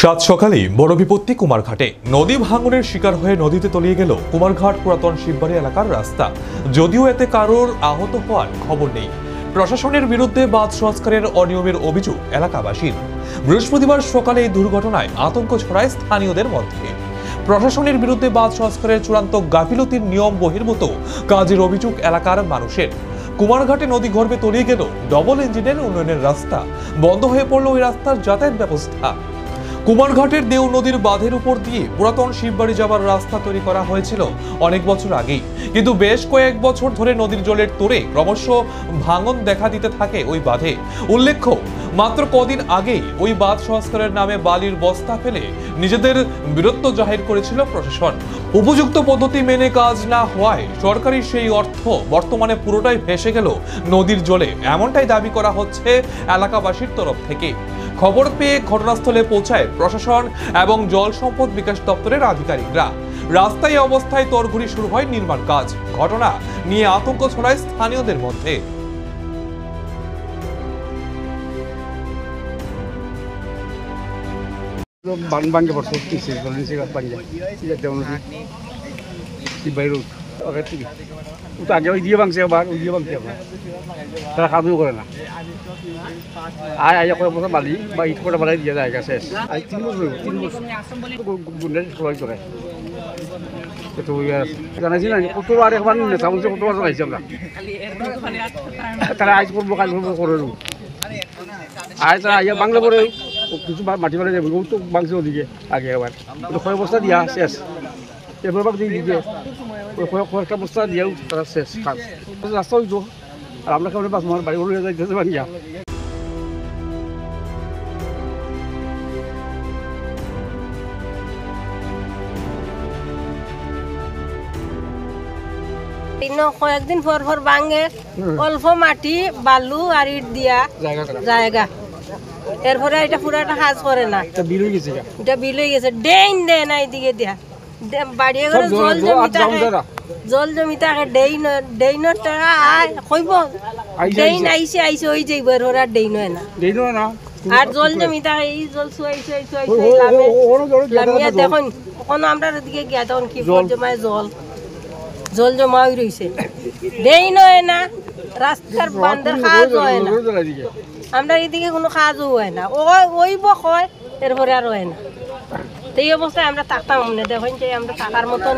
সাত সকালে বড় বিপত্তি কুমারঘাটে। নদী ভাঙনের শিকার হয়ে নদীতে তলিয়ে গেল কুমারঘাট পুরাতন শিববাড়ি এলাকার রাস্তা। যদিও এতে কারোর আহত হওয়ার খবর নেই। প্রশাসনের বিরুদ্ধে বাঁধ সংস্কারের অনিয়মের অভিযোগ এলাকাবাসীর। বৃহস্পতিবার সকালে এই দুর্ঘটনায় আতঙ্ক ছড়ায় স্থানীয়দের মধ্যে। প্রশাসনের বিরুদ্ধে বাঁধ সংস্কারের চূড়ান্ত গাফিলতির নিয়ম বহির্ভূত কাজের অভিযোগ এলাকার মানুষের। কুমারঘাটে নদী গর্ভে তলিয়ে গেল ডবল ইঞ্জিনের উন্নয়নের রাস্তা। বন্ধ হয়ে পড়ল ওই রাস্তার যাতায়াত ব্যবস্থা। কুমারঘাটের দেও নদীর বাঁধের উপর দিয়ে পুরাতন শিববাড়ি যাবার রাস্তা তৈরি করা হয়েছিল অনেক বছর আগেই, কিন্তু বেশ কয়েক বছর ধরে নদীর জলের তোড়ে ক্রমশ ভাঙন দেখা দিতে থাকে ওই বাঁধে। উল্লেখ্য, মাত্র কদিন আগেই ওই বাঁধ সংস্কারের নামে বালির বস্তা ফেলে নিজেদের বীরত্ব জাহির করেছিল প্রশাসন। উপযুক্ত পদ্ধতি মেনে কাজ না হওয়ায় সরকারি সেই অর্থ বর্তমানে পুরোটাই ভেসে গেল নদীর জলে, এমনটাই দাবি করা হচ্ছে এলাকাবাসীর তরফ থেকে। খবর পেয়ে ঘটনাস্থলে পৌঁছায় প্রশাসন এবং জল সম্পদ বিকাশ দপ্তরের আধিকারিকরা। রাস্তায় অবস্থায় তড়ঘড়ি শুরু হয় নির্মাণ কাজ। ঘটনা নিয়ে আতঙ্ক ছড়ায় স্থানীয়দের মধ্যে। আগে ওই দিয়ে ভাঙছে, আবার ওই দিয়ে ভাঙছে, তারা কাজও করে না। আয় কয়েক বছর বালি বা ইট করে বাড়াই দিয়ে যায় শেষ। আজ 3 বছর গুন্ডের সবাই চলে জানাইছি না কতবার একবার নেতা বলছে, কতবার জানাইছি আমরা। তারা আজ করবো কাজ করবো করে আজ তারা আইয়া বাংলা পরে কিছু মাটি বাড়ি যাবে, তো বাংছে ওদিকে আগে আবার কয়েক বস্তা দিয়া শেষ। এরপর দিকে কয়েকটা বস্তা দিয়েও তারা শেষ কাজ। রাস্তা হইতো আর আমরা কেমন বাস আমার বাড়ি ঘুরে যাইতেছে বানিয়া। কয়েকদিন পর পর ভাঙে, অল্প মাটি বালু আর ইট দিয়া জায়গা। এরপরে এটা পুরো একটা কাজ করে না, এটা বিল হয়ে গেছে। ডেইন দেয় না এদিকে দিয়া বাড়িয়ে করে জল জমি থাকে। ডেইনের টাকা কইব ডেইন আইসে ওই যাইব, এরপরে আর ডেইন হয় না। আর জল জমি থাকে, এই জল লামিয়া দেখুন কোনো আমরা দিকে গিয়া তখন কি জমায় জল জমা হয়ে রয়েছে। ডেইন হয় না, রাস্তার বান্ধের কাজ হয় না, আমরা এদিকে কোনো কাজও হয় না। ওইব হয়, এরপরে আর হয় না। এই অবস্থায় আমরা থাকতাম না। দেখুন যে আমরা থাকার মতন